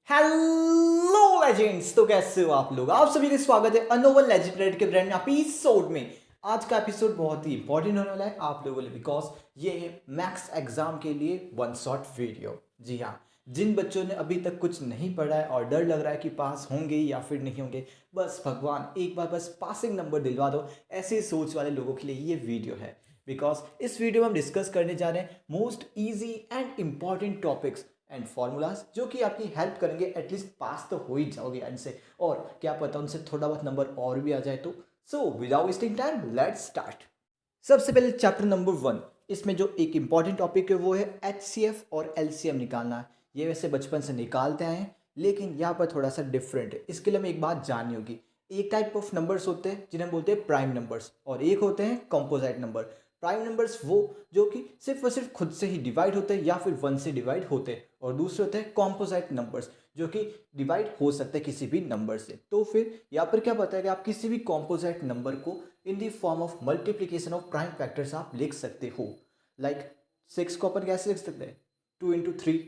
Hello legends. तो कैसे हो आप लोग? आप सभी का स्वागत है अनोवन लेजेंड के ब्रांड एपिसोड में। आज का एपिसोड बहुत ही इंपॉर्टेंट होने वाला है आप लोगों के लिए, बिकॉज ये है मैथ्स एग्जाम के लिए वन शॉट वीडियो। जी हाँ, जिन बच्चों ने अभी तक कुछ नहीं पढ़ा है और डर लग रहा है कि पास होंगे या फिर नहीं होंगे, बस भगवान एक बार बस पासिंग नंबर दिलवा दो, ऐसे सोच वाले लोगों के लिए ये वीडियो है। बिकॉज इस वीडियो में हम डिस्कस करने जा रहे हैं most easy and important topics and formulas जो कि आपकी हेल्प करेंगे, एटलीस्ट पास तो हो ही जाओगे इनसे, और क्या पता उनसे थोड़ा बहुत नंबर और भी आ जाए तो। So without wasting time let's start. सबसे पहले चैप्टर नंबर 1, इसमें जो एक इंपॉर्टेंट टॉपिक है वो है HCF और LCM निकालना। ये वैसे बचपन से निकालते आए हैं, लेकिन यहाँ पर थोड़ा सा डिफरेंट है। इसके लिए हमें एक बात जाननी होगी। एक टाइप ऑफ नंबर्स होते हैं जिन्हें बोलते हैं प्राइम नंबर्स, और एक होते हैं कंपोजिट नंबर। प्राइम नंबर्स वो जो कि सिर्फ और सिर्फ खुद से ही डिवाइड होते हैं या फिर 1 से डिवाइड होते हैं, और दूसरे होते हैं कॉम्पोजिट नंबर्स जो कि डिवाइड हो सकते हैं किसी भी नंबर से। तो फिर यहाँ पर क्या बताया, आप किसी भी कॉम्पोजिट नंबर को in the form of multiplication of prime factors आप लिख सकते हो। लाइक 6 को अपन कैसे लिख सकते हैं? 2 × 3।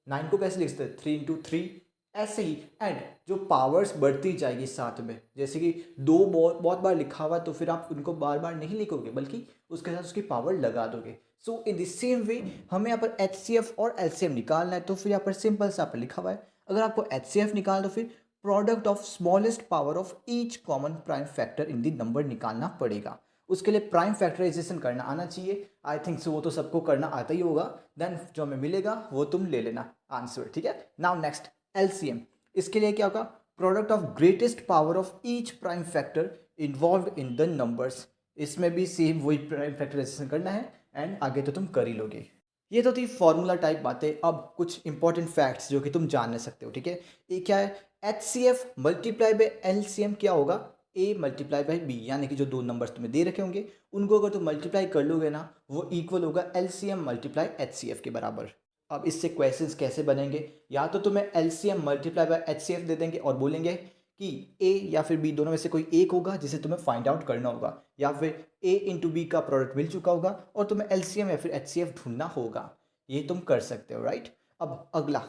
9 को कैसे लिख सकते हैं? 3 × 3। ऐसे ही एंड जो पावर्स बढ़ती जाएगी साथ में, जैसे कि दो बहुत बार लिखा हुआ तो फिर आप उनको बार बार नहीं लिखोगे, बल्कि उसके साथ उसकी पावर लगा दोगे। सो इन द सेम वे हमें यहाँ पर HCF और LCM निकालना है। तो फिर यहाँ पर सिंपल सा पर लिखा हुआ है, अगर आपको HCF निकालना तो फिर product of smallest power of each common prime factor in the number निकालना पड़ेगा। उसके लिए प्राइम फैक्टराइजेशन करना आना चाहिए। आई थिंक सो वो तो सबको करना आता ही होगा। देन जो हमें मिलेगा वो तुम ले लेना आंसर, ठीक है। Now next LCM। इसके लिए क्या होगा? Product of greatest power of each prime factor involve in the numbers. इसमें भी सेम वही प्राइम फैक्टराइजेशन करना है एंड आगे तो तुम कर ही लोगे। ये तो थी फॉर्मूला टाइप बातें। अब कुछ इंपॉर्टेंट फैक्ट्स जो कि तुम जान सकते हो, ठीक है। ये क्या है? HCF मल्टीप्लाई बाय LCM क्या होगा? A मल्टीप्लाई बाई B, यानी कि जो दो नंबर्स तुम्हें दे रखे होंगे उनको अगर तुम मल्टीप्लाई कर लोगे ना, वो इक्वल होगा LCM मल्टीप्लाई HCF के बराबर। अब इससे क्वेश्चंस कैसे बनेंगे? या तो तुम्हें LCM मल्टीप्लाई बाय HCF दे देंगे और बोलेंगे कि A या फिर B दोनों में से कोई एक होगा जिसे तुम्हें फाइंड आउट करना होगा, या फिर A इंटू B का प्रोडक्ट मिल चुका होगा और तुम्हें LCM या फिर HCF ढूंढना होगा। ये तुम कर सकते हो, राइट। अब अगला,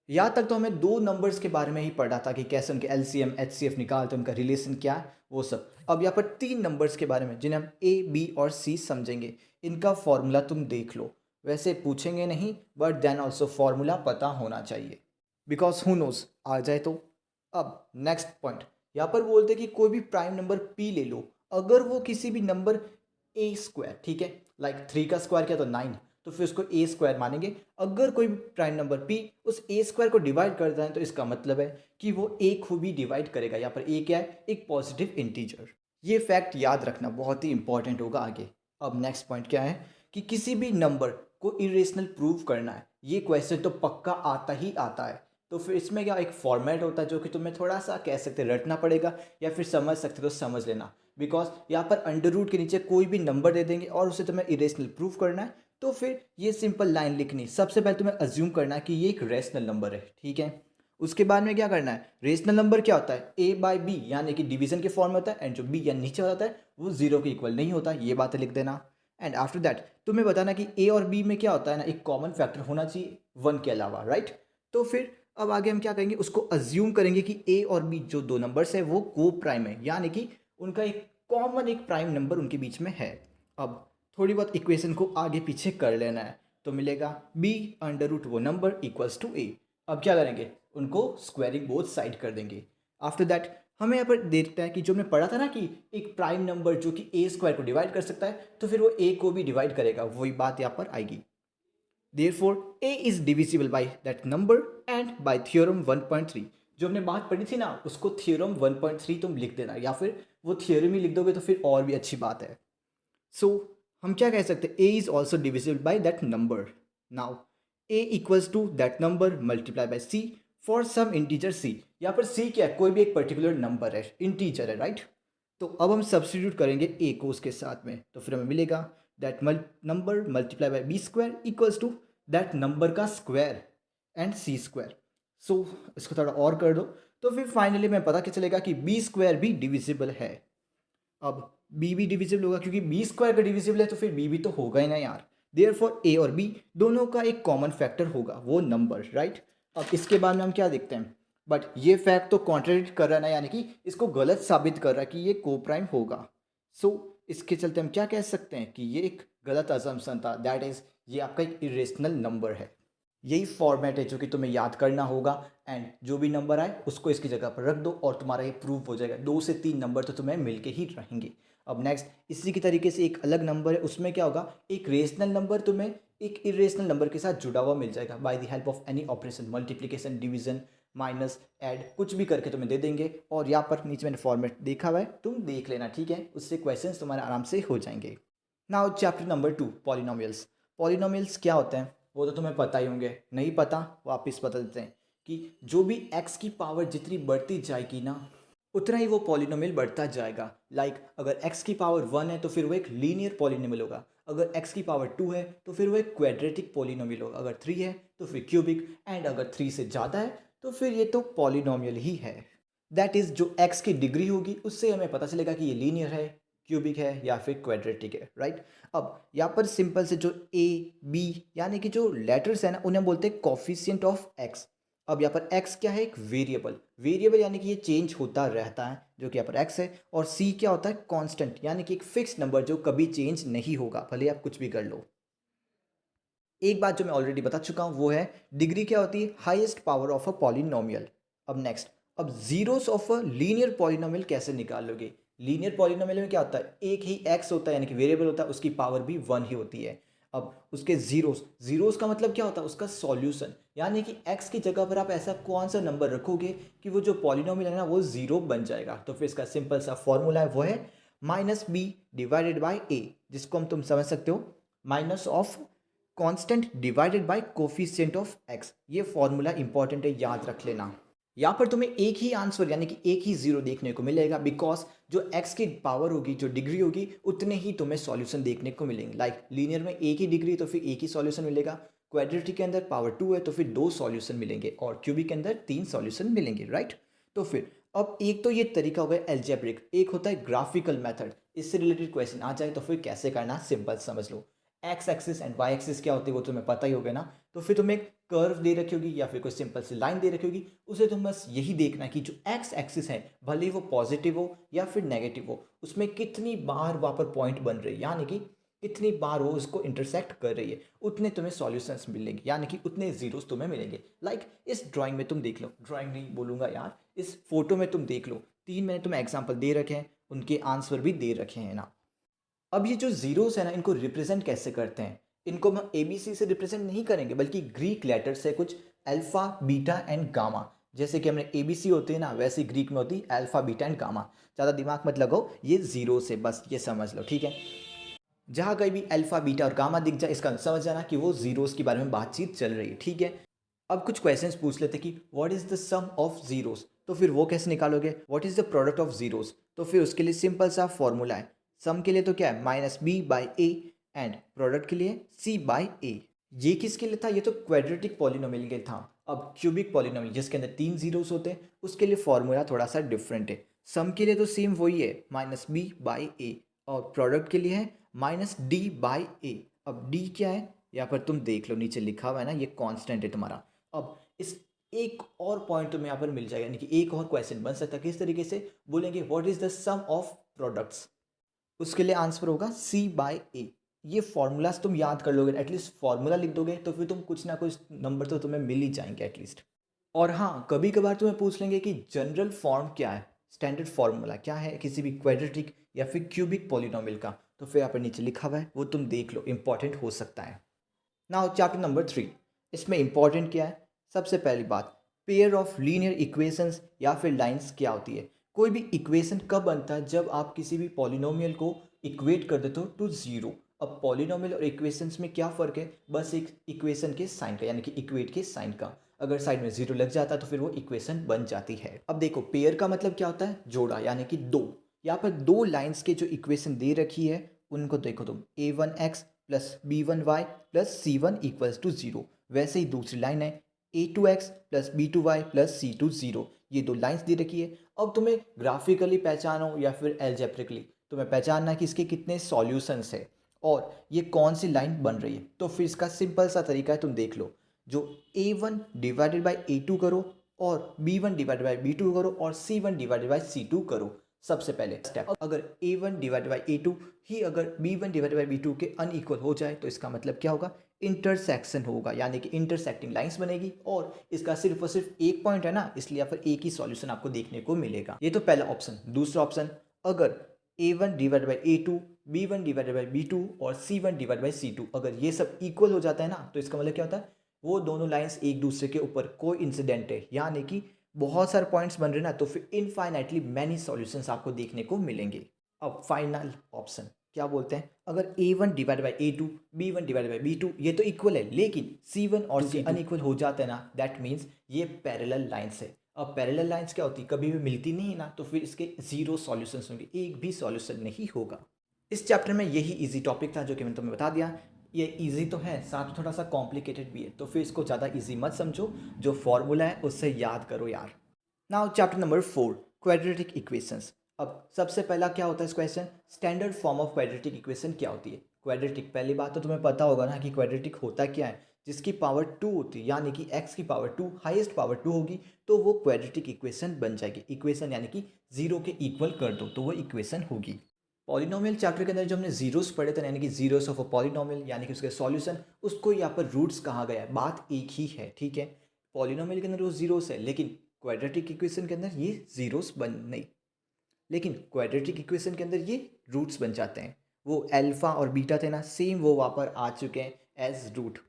यहाँ तक तो हमें दो नंबर्स के बारे में ही पढ़ा था कि कैसे उनके LCM HCF निकालते, उनका रिलेशन क्या है वो सब। अब यहाँ पर तीन नंबर्स के बारे में जिन्हें हम A B और C समझेंगे, इनका फॉर्मूला तुम देख लो। वैसे पूछेंगे नहीं, बट देन ऑल्सो फॉर्मूला पता होना चाहिए, बिकॉज हु नोज आ जाए तो। अब नेक्स्ट पॉइंट, यहाँ पर बोलते कि कोई भी प्राइम नंबर P ले लो, अगर वो किसी भी नंबर A², ठीक है, लाइक 3 का स्क्वायर किया तो 9, तो फिर उसको A² मानेंगे। अगर कोई प्राइम नंबर P उस A² को डिवाइड करता है तो इसका मतलब है कि वो A को भी डिवाइड करेगा। यहाँ पर A क्या है? एक पॉजिटिव इंटीजर। ये फैक्ट याद रखना बहुत ही इंपॉर्टेंट होगा आगे। अब नेक्स्ट पॉइंट क्या है कि किसी भी नंबर को इरेशनल प्रूव करना है, ये क्वेश्चन तो पक्का आता ही आता है। तो फिर इसमें क्या एक फॉर्मेट होता है जो कि तुम्हें थोड़ा सा कह सकते रटना पड़ेगा, या फिर समझ सकते तो समझ लेना। बिकॉज यहाँ पर अंडर रूट के नीचे कोई भी नंबर दे देंगे और उसे तुम्हें इरेशनल प्रूव करना है, तो फिर ये सिंपल लाइन लिखनी। सबसे पहले तुम्हें अज्यूम करना है कि ये एक रेशनल नंबर है, ठीक है। उसके बाद में क्या करना है? रेशनल नंबर क्या होता है? A/B, यानी कि डिवीजन के फॉर्म में होता है, एंड जो B या नीचे होता है वो 0 के इक्वल नहीं होता। ये बातें लिख देना। एंड आफ्टर दैट तुम्हें बताना कि A और B में क्या होता है ना, एक कॉमन फैक्टर होना चाहिए 1 के अलावा, राइट। तो फिर अब आगे हम क्या करेंगे? उसको अज्यूम करेंगे कि A और B जो दो नंबर्स है वो को प्राइम है, यानी कि उनका एक कॉमन एक प्राइम नंबर उनके बीच में है। अब थोड़ी बहुत इक्वेशन को आगे पीछे कर लेना है, तो मिलेगा B अंडर रूट वो नंबर इक्वल्स टू A। अब क्या करेंगे? उनको स्क्वायरिंग बोथ साइड कर देंगे। आफ्टर दैट हमें यहाँ पर देखता है कि जो हमने पढ़ा था ना कि एक प्राइम नंबर जो कि A² को डिवाइड कर सकता है, तो फिर वो A को भी डिवाइड करेगा, वही बात यहाँ पर आएगी। Therefore A is divisible by that number and by theorem 1.3। जो हमने बात पढ़ी थी ना, उसको थ्योरम 1.3 तुम लिख देना, या फिर वो थ्योरम ही लिख दोगे तो फिर और भी अच्छी बात है। सो हम क्या कह सकते हैं? A is also divisible by that number. Now A equals to that number multiplied by C for some integer C। यहाँ पर C क्या है? कोई भी एक पर्टिकुलर नंबर है, इंटीजर है, राइट। तो अब हम सब्स्टिट्यूट करेंगे A को उसके साथ में, तो फिर हमें मिलेगा that number multiply by B² equals to that number का स्क्वायर एंड C²। सो इसको थोड़ा और कर दो, तो फिर फाइनली हमें पता क्या चलेगा कि B² भी डिविजिबल है। अब B भी डिविजिबल होगा, क्योंकि B² का डिविजिबल है तो फिर B भी तो होगा ही ना यार। देयरफॉर A और B दोनों का एक कॉमन फैक्टर होगा, वो नंबर, राइट। अब इसके बाद में हम क्या देखते हैं, बट ये फैक्ट तो कॉन्ट्रडिक्ट कर रहा है ना, यानी कि इसको गलत साबित कर रहा है कि ये कोप्राइम होगा। सो इसके चलते हम क्या कह सकते हैं कि ये एक गलत अजम्पशन था, दैट इज ये आपका एक इरेशनल नंबर है। यही फॉर्मेट है जो कि तुम्हें याद करना होगा, एंड जो भी नंबर आए उसको इसकी जगह पर रख दो और तुम्हारा ये प्रूव हो जाएगा। 2 से 3 नंबर तो तुम्हें मिलके ही रहेंगे। अब नेक्स्ट इसी की तरीके से एक अलग नंबर है, उसमें क्या होगा, एक रेशनल नंबर तुम्हें एक इरेशनल नंबर के साथ जुड़ा हुआ मिल जाएगा by the help of any operation, multiplication, division, minus, add, कुछ भी करके तुम्हें दे देंगे। और यहाँ पर नीचे मैंने फॉर्मेट देखा हुआ है, तुम देख लेना, ठीक है, उससे क्वेश्चंस तुम्हारे आराम से हो जाएंगे। Now chapter number 2, polynomials. Polynomials क्या होते हैं वो तो तुम्हें पता ही होंगे, नहीं पता वापस बता देते हैं कि जो भी x की पावर जितनी बढ़ती जाएगी ना, उतना ही वो पॉलिनोमियल बढ़ता जाएगा। अगर x की पावर 1 है तो फिर वो एक लीनियर पॉलिनोमियल होगा, अगर x की पावर 2 है तो फिर वो एक क्वाड्रेटिक पॉलिनोमियल होगा, अगर 3 है तो फिर क्यूबिक, एंड अगर 3 से ज़्यादा है तो फिर ये तो पॉलिनोमियल ही है। दैट इज़ जो x की डिग्री होगी उससे हमें पता चलेगा कि ये लीनियर है, क्यूबिक है या फिर क्वाड्रेटिक है, राइट। अब यहाँ पर सिंपल से जो a b यानी कि जो लेटर्स है ना उन्हें बोलते हैं कोफिशिएंट ऑफ x। अब यहाँ पर x क्या है, एक वेरिएबल, वेरिएबल यानी कि ये चेंज होता रहता है, जो कि यहाँ पर x है। और c क्या होता है, कांस्टेंट, यानी कि एक फिक्स नंबर जो कभी चेंज नहीं होगा भले आप कुछ भी कर लो। एक बात जो मैं ऑलरेडी बता चुका हूँ वो है डिग्री क्या होती है, highest power of a polynomial. अब नेक्स्ट, अब zeros of a linear polynomial कैसे निकालोगे। लीनियर पॉलिनोमियल में क्या होता है, एक ही x होता है यानी कि वेरिएबल होता है, उसकी पावर भी 1 ही होती है। अब उसके जीरोस, जीरोस का मतलब क्या होता है, उसका सॉल्यूशन, यानी कि x की जगह पर आप ऐसा कौन सा नंबर रखोगे कि वो जो पॉलिनोमियल है ना वो जीरो बन जाएगा। तो फिर इसका सिंपल सा फॉर्मूला है वो है -b डिवाइडेड बाई a, जिसको हम तुम समझ सकते हो minus of constant divided by coefficient of x। ये फॉर्मूला इंपॉर्टेंट है, याद रख लेना। यहाँ पर तुम्हें एक ही आंसर यानी कि एक ही जीरो देखने को मिलेगा, बिकॉज जो x की पावर होगी, जो डिग्री होगी, उतने ही तुम्हें सॉल्यूशन देखने को मिलेंगे। लीनियर में एक ही डिग्री तो फिर एक ही सॉल्यूशन मिलेगा, क्वाड्रेटिक के अंदर पावर 2 है तो फिर 2 सॉल्यूशन मिलेंगे, और क्यूबिक के अंदर 3 सॉल्यूशन मिलेंगे, राइट। तो फिर अब एक तो ये तरीका हो गया एल्जेब्रिक, एक होता है ग्राफिकल मेथड। इससे रिलेटेड क्वेश्चन आ जाए तो फिर कैसे करना सिंपल समझ लो। X axis and Y axis क्या होती है वो तुम्हें पता ही होगा ना। तो फिर तुम्हें एक कर्व दे रखी होगी या फिर कोई सिंपल सी लाइन दे रखी होगी, उसे तुम बस यही देखना है कि जो एक्स एक्सिस है भले ही वो पॉजिटिव हो या फिर नेगेटिव हो, उसमें कितनी बार वहाँ पर पॉइंट बन रही है, यानी कि कितनी बार वो उसको इंटरसेक्ट कर रही है, उतने तुम्हें सॉल्यूशंस मिलेंगे, यानी कि उतने जीरोस तुम्हें मिलेंगे। इस ड्राइंग में तुम देख लो, ड्राइंग नहीं बोलूँगा यार, इस फोटो में तुम देख लो, 3 मैंने तुम्हें एग्जाम्पल दे रखे हैं, उनके आंसर भी दे रखे हैं ना। अब ये जो जीरोस है ना, इनको रिप्रेजेंट कैसे करते हैं, इनको हम ABC से रिप्रेजेंट नहीं करेंगे बल्कि ग्रीक लेटर्स है कुछ, अल्फा बीटा एंड गामा। जैसे कि हमने ABC होते हैं ना, वैसे ग्रीक में होती है अल्फा बीटा एंड गामा। ज़्यादा दिमाग मत लगाओ, ये जीरो से बस ये समझ लो, ठीक है। जहाँ कहीं भी अल्फा बीटा और गामा दिख जाए, इसका समझ जाना कि वो जीरोस के बारे में बातचीत चल रही है, ठीक है। अब कुछ क्वेश्चंस पूछ लेते कि what is the sum of zeros, तो फिर वो कैसे निकालोगे। What is the product of zeros, तो फिर उसके लिए सिंपल सा फॉर्मूला है। सम के लिए तो क्या है -b/a, एंड प्रोडक्ट के लिए c/a। ये किसके लिए था, ये तो क्वाड्रेटिक पॉलिनोमियल के लिए था। अब क्यूबिक पॉलिनोमियल जिसके अंदर 3 जीरोस होते हैं, उसके लिए फॉर्मूला थोड़ा सा डिफरेंट है। सम के लिए तो सेम वही है -b/a, और प्रोडक्ट के लिए है -d/a। अब d क्या है, यहाँ पर तुम देख लो नीचे लिखा हुआ है ना, ये कांस्टेंट है तुम्हारा। अब इस एक और पॉइंट तुम्हें यहाँ पर मिल जाएगा, यानी कि एक और क्वेश्चन बन सकता है, किस तरीके से बोलेंगे what is the sum of products, उसके लिए आंसर होगा c/a। ये फॉर्मूलाज तुम याद कर लोगे, एटलीस्ट फॉर्मूला लिख दोगे तो फिर तुम कुछ ना कुछ नंबर तो तुम्हें मिल ही जाएंगे एटलीस्ट। और हाँ, कभी कभार तुम्हें पूछ लेंगे कि जनरल फॉर्म क्या है, स्टैंडर्ड फॉर्मूला क्या है किसी भी क्वाड्रेटिक या फिर क्यूबिक पॉलिनोमियल का, तो फिर यहाँ पर नीचे लिखा हुआ है, वो तुम देख लो, इंपॉर्टेंट हो सकता है। नाउ चैप्टर नंबर 3, इसमें इंपॉर्टेंट क्या है, सबसे पहली बात, पेयर ऑफ लीनियर इक्वेशंस या फिर लाइंस क्या होती है। कोई भी इक्वेशन कब बनता है, जब आप किसी भी पॉलिनोमियल को इक्वेट कर देते हो टू जीरो। अब पॉलिनोमियल और इक्वेशंस में क्या फ़र्क है, बस एक इक्वेशन के साइन का, यानी कि इक्वेट के साइन का। अगर साइड में जीरो लग जाता है तो फिर वो इक्वेशन बन जाती है। अब देखो, पेयर का मतलब क्या होता है, जोड़ा, यानी कि दो। यहाँ पर दो लाइन्स के जो इक्वेशन दे रखी है उनको देखो तुम, a1x plus b1y plus c1 equals to zero. वैसे ही दूसरी लाइन है a2x plus b2y plus c2 zero. ये दो लाइंस दे रखी है। अब तुम्हें ग्राफिकली पहचानो या फिर एल्जेब्रिकली तुम्हें पहचानना कि इसके कितने सॉल्यूशंस है और ये कौन सी लाइन बन रही है। तो फिर इसका सिंपल सा तरीका है, तुम देख लो, जो A1 डिवाइडेड बाई A2 करो और B1 डिवाइडेड बाई B2 करो और C1 डिवाइडेड बाई C2 करो। सबसे पहले स्टेप, अगर A1 डिवाइडेड बाई A2 ही अगर B1 डिवाइडेड बाई B2 के अनइक्वल हो जाए तो इसका मतलब क्या होगा, इंटरसेक्शन होगा, यानी कि इंटरसेक्टिंग लाइंस बनेगी और इसका सिर्फ और सिर्फ एक पॉइंट है ना, इसलिए यहाँ पर एक ही सॉल्यूशन आपको देखने को मिलेगा। ये तो पहला ऑप्शन। दूसरा ऑप्शन, अगर A1 divided by A2, B1 divided by B2 और C1 डिवाइड बाई C2 अगर ये सब इक्वल हो जाता है ना, तो इसका मतलब क्या होता है, वो दोनों लाइंस एक दूसरे के ऊपर कोइंसिडेंट है, यानी कि बहुत सारे पॉइंट्स बन रहे ना, तो फिर इनफाइनाइटली मैनी सॉल्यूशंस आपको देखने को मिलेंगे। अब फाइनल ऑप्शन क्या बोलते हैं, अगर A1 divide by A2, B1 divide by B2 ये तो इक्वल है, लेकिन C1 और C अनइक्वल हो जाता है ना, दैट मीन्स ये पैरेलल लाइंस है। अब पैरेलल लाइंस क्या होती है, कभी भी मिलती नहीं है ना, तो फिर इसके जीरो सॉल्यूशंस होंगे, एक भी सॉल्यूशन नहीं होगा। इस चैप्टर में यही इजी टॉपिक था जो कि मैंने तुम्हें बता दिया। ये इजी तो है, साथ में थोड़ा सा कॉम्प्लिकेटेड भी है, तो फिर इसको ज़्यादा इजी मत समझो, जो फॉर्मूला है उससे याद करो यार। Now chapter number 4, quadratic equations. अब सबसे पहला क्या होता है इस question, standard form of quadratic equation क्या होती है। क्वाड्रेटिक, पहली बात तो तुम्हें पता होगा ना कि क्वाड्रेटिक होता क्या है, जिसकी पावर 2 होती है, यानी कि x की पावर 2 हाईएस्ट पावर 2 होगी तो वो क्वाड्रेटिक इक्वेशन बन जाएगी। इक्वेशन यानी कि जीरो के इक्वल कर दो तो वो इक्वेशन होगी। पॉलिनोमियल चैप्टर के अंदर जो हमने जीरोस पढ़े थे, यानी कि जीरोस ऑफ अ पॉलिनोमियल, यानी कि उसके सॉल्यूशन, उसको यहाँ पर रूट्स कहा गया है। बात एक ही है, ठीक है। पॉलिनोमियल के अंदर वो जीरोस है, लेकिन क्वाड्रेटिक इक्वेशन के अंदर ये जीरोस बन नहीं, लेकिन क्वाड्रेटिक इक्वेशन के अंदर ये रूट्स बन जाते हैं। वो अल्फ़ा और बीटा थे ना, सेम वो वहाँ पर आ चुके हैं एज रूट,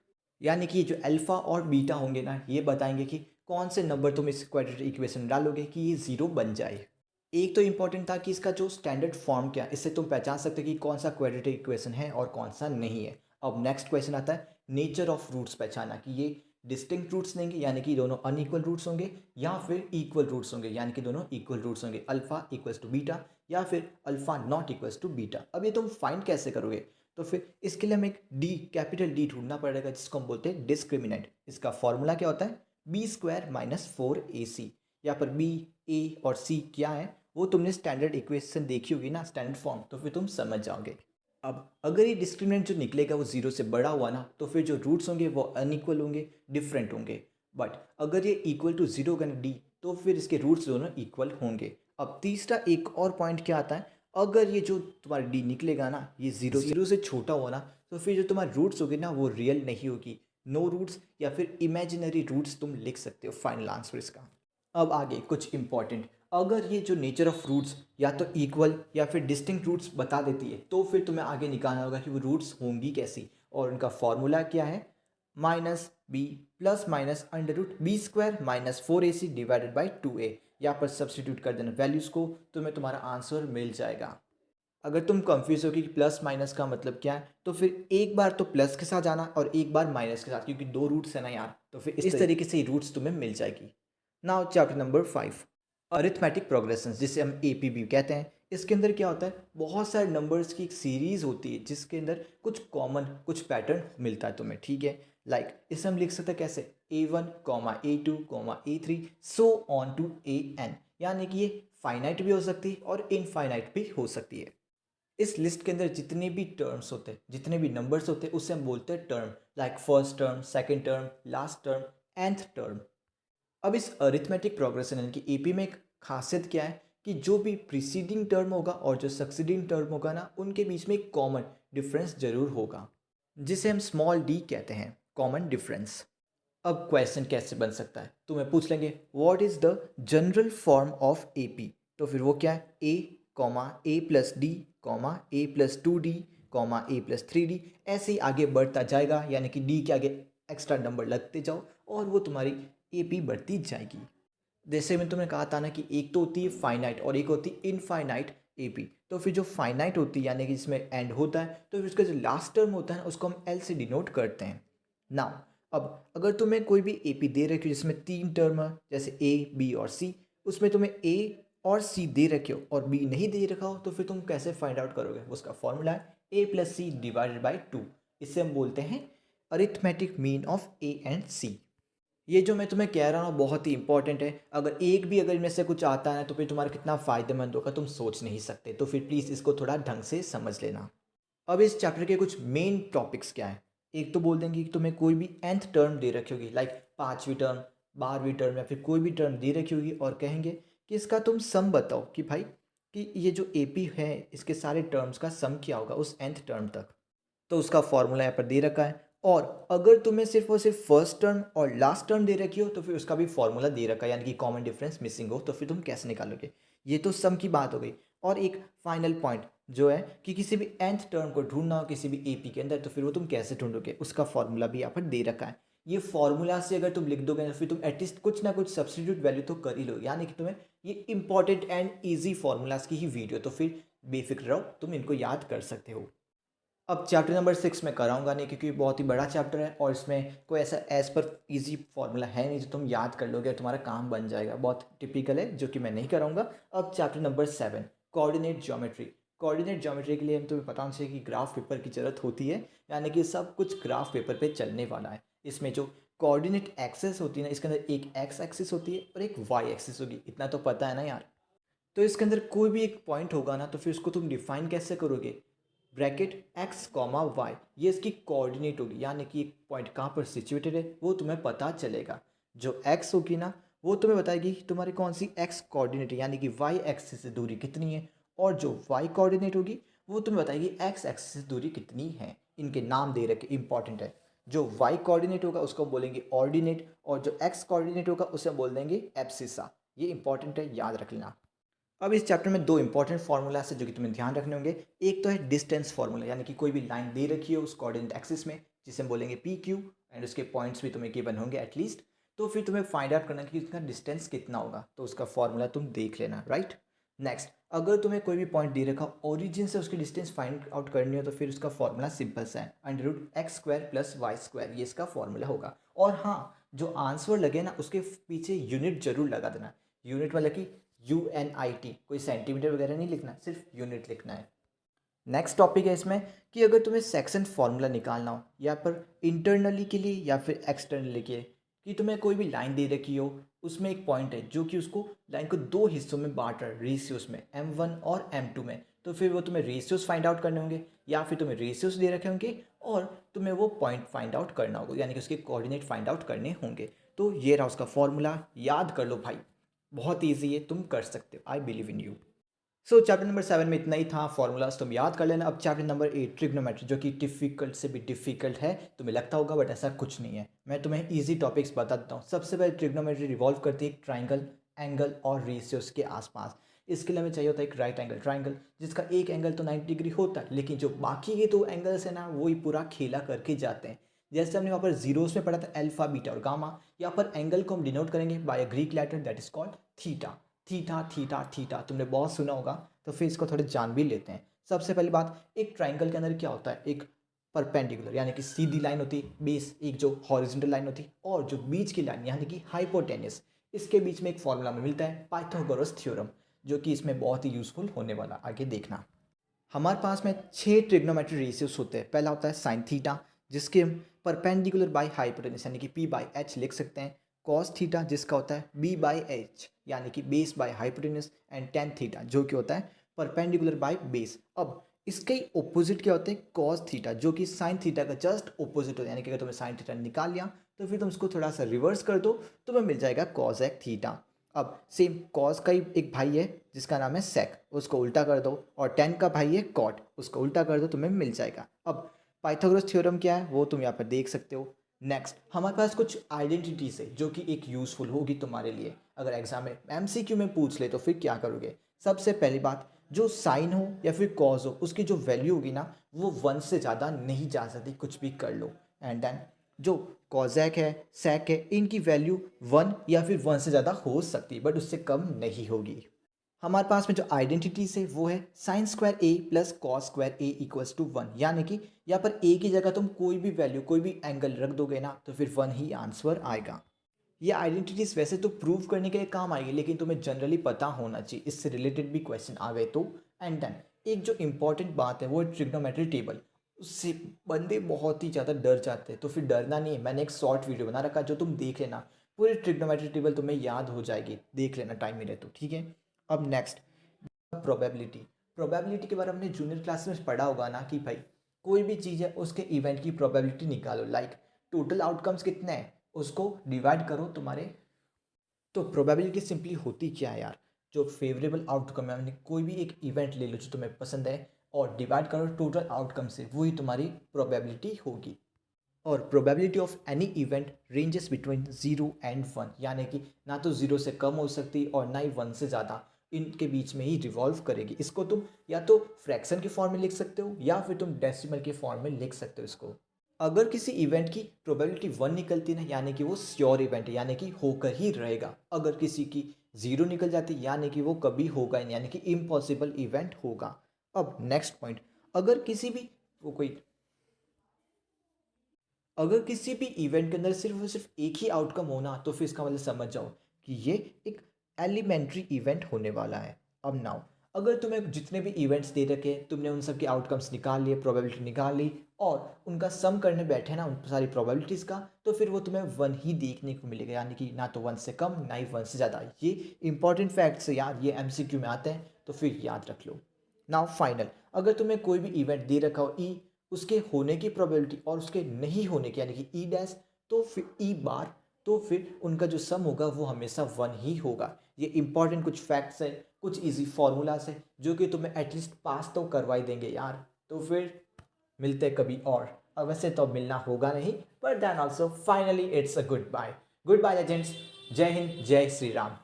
यानी कि जो अल्फ़ा और बीटा होंगे ना, ये बताएंगे कि कौन से नंबर तुम इस क्वाड्रेटिक इक्वेशन में डालोगे कि ये ज़ीरो बन जाए। एक तो इंपॉर्टेंट था कि इसका जो स्टैंडर्ड फॉर्म क्या है, इससे तुम पहचान सकते हो कि कौन सा क्वाड्रेटिक इक्वेशन है और कौन सा नहीं है। अब नेक्स्ट क्वेश्चन आता है नेचर ऑफ रूट्स पहचाना, कि ये डिस्टिंक्ट रूट्स लेंगे यानी कि दोनों अनइक्वल रूट्स होंगे, या फिर इक्वल रूट्स होंगे यानी कि दोनों इक्वल रूट्स होंगे, अल्फा इक्वल्स टू बीटा या फिर alpha not equals to beta. अब ये तुम फाइंड कैसे करोगे, तो फिर इसके लिए हमें एक डी, कैपिटल डी ढूंढना पड़ेगा, जिसको हम बोलते हैं डिस्क्रिमिनेंट। इसका फॉर्मूला क्या होता है, बी स्क्वायर माइनस 4ac। यहाँ पर बी, ए और सी क्या है वो तुमने स्टैंडर्ड इक्वेशन देखी होगी ना, स्टैंडर्ड फॉर्म, तो फिर तुम समझ जाओगे। अब अगर ये डिस्क्रिमिनेंट जो निकलेगा वो जीरो से बड़ा हुआ ना, तो फिर जो रूट्स होंगे वो अनइक्वल होंगे, डिफरेंट होंगे। बट अगर ये इक्वल टू जीरो होगा ना डी, तो फिर इसके रूट्स दोनों इक्वल होंगे। अब तीसरा एक और पॉइंट क्या आता है, अगर ये जो तुम्हारा डी निकलेगा ना, ये जीरो से छोटा हुआ ना, तो फिर जो तुम्हारे रूट्स होगी ना वो रियल नहीं होगी, नो रूट्स या फिर इमेजिनरी रूट्स तुम लिख सकते हो फाइनल आंसर इसका। अब आगे कुछ इंपॉर्टेंट, अगर ये जो नेचर ऑफ रूट्स या तो इक्वल या फिर डिस्टिंक्ट रूट्स बता देती है, तो फिर तुम्हें आगे निकालना होगा कि वो रूट्स होंगी कैसी, और उनका फॉर्मूला क्या है, minus B plus minus under root B square minus 4ac divided by 2a। यहाँ पर सब्सटीट्यूट कर देना वैल्यूज़ को, तुम्हें तुम्हारा आंसर मिल जाएगा। अगर तुम कंफ्यूज हो कि प्लस माइनस का मतलब क्या है, तो फिर एक बार तो प्लस के साथ जाना और एक बार माइनस के साथ, क्योंकि दो रूट्स है ना यार, तो फिर इस तरीके से रूट्स तुम्हें मिल जाएगी। Now chapter number 5, arithmetic progression, जिसे हम APB कहते हैं। इसके अंदर क्या होता है, बहुत सारे नंबर्स की एक सीरीज़ होती है जिसके अंदर कुछ कॉमन, कुछ पैटर्न मिलता है तुम्हें, ठीक है। लाइक इसे हम लिख सकते हैं कैसे, A1, A2, A3 so on to AN, यानी कि ये फाइनाइट भी हो सकती है और इनफाइनाइट भी हो सकती है। इस लिस्ट के अंदर जितने भी टर्म्स होते हैं, जितने भी नंबर्स होते हैं, उसे हम बोलते हैं term, like first term, second term, last term, nth term. अब इस अरिथमेटिक प्रोग्रेशन यानी कि AP में एक खासियत क्या है, कि जो भी प्रीसीडिंग टर्म होगा और जो सक्सीडिंग टर्म होगा ना, उनके बीच में एक कॉमन डिफरेंस जरूर होगा, जिसे हम स्मॉल d कहते हैं, कॉमन डिफरेंस। अब क्वेश्चन कैसे बन सकता है, तुम्हें पूछ लेंगे what is the general form of AP, तो फिर वो क्या है, A plus D, A plus 2d, A plus 3d, ऐसे ही आगे बढ़ता जाएगा, यानी कि d के आगे एक्स्ट्रा नंबर लगते जाओ और वो तुम्हारी AP बढ़ती जाएगी। जैसे मैं तुम्हें कहा था ना कि एक तो होती है फाइनाइट और एक होती है इनफाइनाइट AP, तो फिर जो फाइनाइट होती है यानी कि जिसमें एंड होता है, तो फिर उसका जो लास्ट टर्म होता है उसको हम L से डिनोट करते हैं। नाउ अब अगर तुम्हें कोई भी AP दे रखी हो जिसमें 3 टर्म है, जैसे A, B और C, उसमें तुम्हें A और C दे रखे हो और B नहीं दे रखा हो, तो फिर तुम कैसे फाइंड आउट करोगे, उसका फॉर्मूला है A plus C divided by 2। इससे हम बोलते हैं arithmetic mean of A and C। ये जो मैं तुम्हें कह रहा हूँ बहुत ही इंपॉर्टेंट है, अगर एक भी अगर इनमें से कुछ आता है तो फिर तुम्हारा कितना फ़ायदेमंद होगा तुम सोच नहीं सकते, तो फिर प्लीज़ इसको थोड़ा ढंग से समझ लेना। अब इस चैप्टर के कुछ मेन टॉपिक्स क्या हैं, एक तो बोल देंगे कि तुम्हें कोई भी nth टर्म दे रखी होगी, लाइक 5वीं टर्म, 12वीं टर्म या फिर कोई भी टर्म दे रखी होगी, और कहेंगे कि इसका तुम सम बताओ कि भाई कि ये जो AP है इसके सारे टर्म्स का सम क्या होगा उस nth टर्म तक। तो उसका फॉर्मूला यहाँ पर दे रखा है। और अगर तुम्हें सिर्फ और सिर्फ फर्स्ट टर्म और लास्ट टर्म दे रखी हो तो फिर उसका भी फॉर्मूला दे रखा है, यानी कि कॉमन डिफरेंस मिसिंग हो तो फिर तुम कैसे निकालोगे। ये तो सम की बात हो गई। और एक फाइनल पॉइंट जो है कि किसी भी nth टर्म को ढूंढना हो किसी भी AP के अंदर, तो फिर वो तुम कैसे ढूंढोगे, उसका फॉर्मूला भी यहाँ पर दे रखा है। ये फॉर्मूला से अगर तुम लिख दोगे तो फिर तुम एटलीस्ट कुछ ना कुछ सब्स्टिट्यूट वैल्यू तो कर ही लो, यानी कि तुम्हें ये इंपॉर्टेंट एंड ईजी फॉर्मूलाज की ही वीडियो, तो फिर बेफिक्र रहो, तुम इनको याद कर सकते हो। अब चैप्टर नंबर 6 में कराऊंगा नहीं, क्योंकि बहुत ही बड़ा चैप्टर है और इसमें कोई ऐसा एज पर इजी फॉर्मूला है नहीं जो तुम याद कर लोगे और तुम्हारा काम बन जाएगा, बहुत टिपिकल है जो कि मैं नहीं कराऊंगा। अब chapter number 7, coordinate geometry. Coordinate geometry के लिए हम तुम्हें पता होना चाहिए कि ग्राफ पेपर की ज़रूरत होती है, यानी कि सब कुछ ग्राफ पेपर पे चलने वाला है। इसमें जो कोऑर्डिनेट एक्सेस होती है ना, इसके अंदर एक एक्स एक्सिस होती है और एक वाई एक्सिस होगी, इतना तो पता है ना यार। तो इसके अंदर कोई भी एक पॉइंट होगा ना, तो फिर उसको तुम डिफाइन कैसे करोगे, ब्रैकेट एक्स कॉमा वाई, ये इसकी कोऑर्डिनेट होगी, यानी कि एक पॉइंट कहाँ पर सिचुएटेड है वो तुम्हें पता चलेगा। जो एक्स होगी ना वो तुम्हें बताएगी कि तुम्हारी कौन सी एक्स कोऑर्डिनेट है, यानी कि वाई एक्सिस से दूरी कितनी है, और जो वाई कोऑर्डिनेट होगी वो तुम्हें बताएगी एक्स एक्सिस से दूरी कितनी है। इनके नाम दे रखे, इंपॉर्टेंट है। जो वाई कोऑर्डिनेट होगा उसको बोलेंगे ऑर्डिनेट, और जो एक्स कोऑर्डिनेट होगा उसे बोल देंगे एब्सिसा। ये इंपॉर्टेंट है, याद रख लेना। अब इस चैप्टर में दो इंपॉर्टेंट फार्मूलाज है जो कि तुम्हें ध्यान रखने होंगे। एक तो है डिस्टेंस फार्मूला, यानी कि कोई भी लाइन दे रखी है उस कोऑर्डिनेट एक्सिस में, जिसे हम बोलेंगे PQ, एंड उसके पॉइंट्स भी तुम्हें गिवन होंगे एटलीस्ट। तो फिर तुम्हें फाइंड आउट करना है कि उसका डिस्टेंस कितना होगा, तो उसका फॉर्मूला तुम देख लेना, राइट। नेक्स्ट, अगर तुम्हें कोई भी पॉइंट दे रखा ओरिजिन से उसकी डिस्टेंस फाइंड आउट करनी हो तो फिर उसका फॉर्मूला सिंपल सा है, √x² + y², ये इसका फॉर्मूला होगा। और हाँ, जो आंसर लगे ना उसके पीछे यूनिट जरूर लगा देना। यूनिट मतलब कि UNIT, कोई सेंटीमीटर वगैरह नहीं लिखना, सिर्फ यूनिट लिखना है। नेक्स्ट टॉपिक है इसमें कि अगर तुम्हें सेक्शन फार्मूला निकालना हो, या पर इंटरनली के लिए या फिर एक्सटर्नली के लिए, कि तुम्हें कोई भी लाइन दे रखी हो, उसमें एक पॉइंट है जो कि उसको लाइन को दो हिस्सों में बांट रहा है, रेशियोज में M1 और M2 में, तो फिर वो तुम्हें रेशियोज फाइंड आउट करने होंगे, या फिर तुम्हें रेशियोज दे रखे होंगे और तुम्हें वो पॉइंट फाइंड आउट करना होगा, यानी कि उसके कोऑर्डिनेट फाइंड आउट करने होंगे। तो ये रहा उसका फॉर्मूला, याद कर लो भाई, बहुत ईजी है, तुम कर सकते हो, I believe in you. So chapter number 7 में इतना ही था, फॉर्मूलाज तुम याद कर लेना। अब चैप्टर नंबर 8, ट्रिग्नोमेट्री, जो कि डिफिकल्ट से भी डिफिकल्ट है, तुम्हें लगता होगा बट ऐसा कुछ नहीं है। मैं तुम्हें इजी टॉपिक्स बता देता हूँ। सबसे पहले ट्रिग्नोमेट्री रिवॉल्व करती है एक ट्राइंगल, एंगल और रेशियोज के आसपास। इसके लिए हमें चाहिए होता है एक राइट एंगल ट्राइंगल, जिसका एक एंगल तो 90 डिग्री होता है, लेकिन जो बाकी के दो एंगल्स है ना वो ही पूरा खेला करके जाते हैं। जैसे हमने वहाँ पर जीरोस में पढ़ा था अल्फा, बीटा और गामा, यहाँ पर एंगल को हम डिनोट करेंगे by a Greek letter that is called theta. Theta theta theta तुमने बहुत सुना होगा, तो फिर इसको थोड़े जान भी लेते हैं। सबसे पहली बात, एक ट्राइंगल के अंदर क्या होता है, एक परपेंडिकुलर यानी कि सीधी लाइन होती है बेस, एक जो हॉरिजॉन्टल लाइन होती है, और जो बीच की लाइन यानी कि हाइपोटेन्यूस, इसके बीच में एक फॉर्मूला में मिलता है पाइथागोरस थ्योरम, जो कि इसमें बहुत ही यूजफुल होने वाला, आगे देखना। हमारे पास में 6 ट्रिग्नोमेट्री रेशियोज होते हैं। पहला होता है साइन थीटा, जिसके हम परपेंडिकुलर बाई हाइपोटेन्यूस यानी कि P/H लिख सकते हैं। कॉस थीटा, जिसका होता है B/H यानी कि base by hypotenuse, and tan theta, जो कि होता है परपेंडिकुलर बाय बेस। अब इसके ही ऑपोजिट क्या होते हैं, कॉस थीटा, जो कि साइन थीटा का जस्ट ऑपोजिट होता है, यानी कि अगर तुमने साइन थीटा निकाल लिया तो फिर तुम इसको थोड़ा सा रिवर्स कर दो, तुम्हें मिल जाएगा कॉसेक थीटा। अब सेम कॉस का ही एक भाई है जिसका नाम है सेक, उसको उल्टा कर दो, और टेन का भाई है कॉट, उसको उल्टा कर दो, तुम्हें मिल जाएगा। अब पाइथागोरस थ्योरम क्या है वो तुम यहाँ पर देख सकते हो। नेक्स्ट, हमारे पास कुछ आइडेंटिटीज है जो कि एक यूजफुल होगी तुम्हारे लिए, अगर एग्जाम में MCQ में पूछ ले तो फिर क्या करोगे। सबसे पहली बात, जो साइन हो या फिर कॉज हो, उसकी जो वैल्यू होगी ना वो 1 से ज़्यादा नहीं जा सकती, कुछ भी कर लो। एंड देन जो कॉजैक है, सैक है, इनकी वैल्यू 1 या फिर 1 से ज़्यादा हो सकती है, बट उससे कम नहीं होगी। हमारे पास में जो आइडेंटिटीज है वो है sine square A plus cos square A equals to 1, यानी कि यहाँ पर ए की जगह तुम कोई भी वैल्यू, कोई भी एंगल रख दोगे ना तो फिर 1 ही आंसर आएगा। ये आइडेंटिटीज वैसे तो प्रूव करने के लिए काम आएगी, लेकिन तुम्हें जनरली पता होना चाहिए, इससे रिलेटेड भी क्वेश्चन आ गए तो। एंड देन एक जो इंपॉर्टेंट बात है वो है ट्रिग्नोमेट्री टेबल, उससे बंदे बहुत ही ज़्यादा डर जाते हैं, तो फिर डरना नहीं है, मैंने एक शॉर्ट वीडियो बना रखा जो तुम देख लेना, पूरी ट्रिग्नोमेट्री टेबल तुम्हें याद हो जाएगी, देख लेना टाइम मिले तो, ठीक है। अब नेक्स्ट, प्रोबेबिलिटी। प्रोबेबिलिटी के बारे में हमने जूनियर क्लास में पढ़ा होगा ना कि भाई कोई भी चीज़ है उसके इवेंट की प्रोबेबिलिटी निकालो, लाइक टोटल आउटकम्स कितने हैं उसको डिवाइड करो तुम्हारे। तो प्रोबेबिलिटी सिंपली होती क्या है यार, जो फेवरेबल आउटकम है यानी कोई भी एक इवेंट ले लो जो तुम्हें पसंद है और डिवाइड करो टोटल आउटकम से, वही तुम्हारी प्रोबेबिलिटी होगी। और probability of any event ranges between 0 and 1, यानी कि ना तो 0 से कम हो सकती और ना ही 1 से ज़्यादा, इनके बीच में ही रिवॉल्व करेगी। इसको तुम या तो फ्रैक्शन के फॉर्म में लिख सकते हो या फिर तुम डेसिमल के फॉर्म में लिख सकते हो इसको। अगर किसी इवेंट की प्रोबेबिलिटी 1 निकलती है ना, यानी कि वो श्योर इवेंट है, यानी कि होकर ही रहेगा। अगर किसी की 0 निकल जाती यानी कि वो कभी होगा नहीं, यानी कि इम्पॉसिबल इवेंट होगा। अब नेक्स्ट पॉइंट, अगर किसी भी वो कोई अगर किसी भी इवेंट के अंदर सिर्फ और सिर्फ एक ही आउटकम होना, तो फिर इसका मतलब समझ जाओ कि ये एक एलिमेंट्री इवेंट होने वाला है। अब नाउ अगर तुम्हें जितने भी इवेंट्स दे रखे तुमने उन सब के आउटकम्स निकाल लिए, प्रोबेबिलिटी निकाल ली और उनका सम करने बैठे ना उन सारी प्रोबेबिलिटीज़ का, तो फिर वो तुम्हें 1 ही देखने को मिलेगा, यानी कि ना तो 1 से कम ना ही 1 से ज़्यादा। ये इंपॉर्टेंट फैक्ट्स है यार, ये MCQ में आते हैं तो फिर याद रख लो। नाउ फाइनल, अगर तुम्हें कोई भी इवेंट दे रखा हो ई, उसके होने की प्रोबेबिलिटी और उसके नहीं होने की यानी कि ई डैश, तो फिर ई बार, तो फिर उनका जो सम होगा वो हमेशा 1 ही होगा। ये इंपॉर्टेंट कुछ फैक्ट्स हैं, कुछ इजी फार्मूलाज हैं जो कि तुम्हें एटलीस्ट पास तो करवा ही देंगे यार। तो फिर मिलते कभी और वैसे तो मिलना होगा नहीं, but then also finally it's a goodbye legends. जय हिंद, जय श्री राम।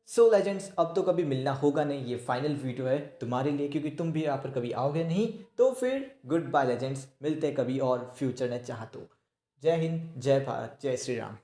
सो लेजेंड्स, अब तो कभी मिलना होगा नहीं, ये फाइनल वीडियो है तुम्हारे लिए क्योंकि तुम भी यहाँ पर कभी आओगे नहीं। तो फिर गुड बाय लेजेंड्स, मिलते कभी और फ्यूचर ने चाहा तो। जय हिंद, जय भारत, जय श्री राम।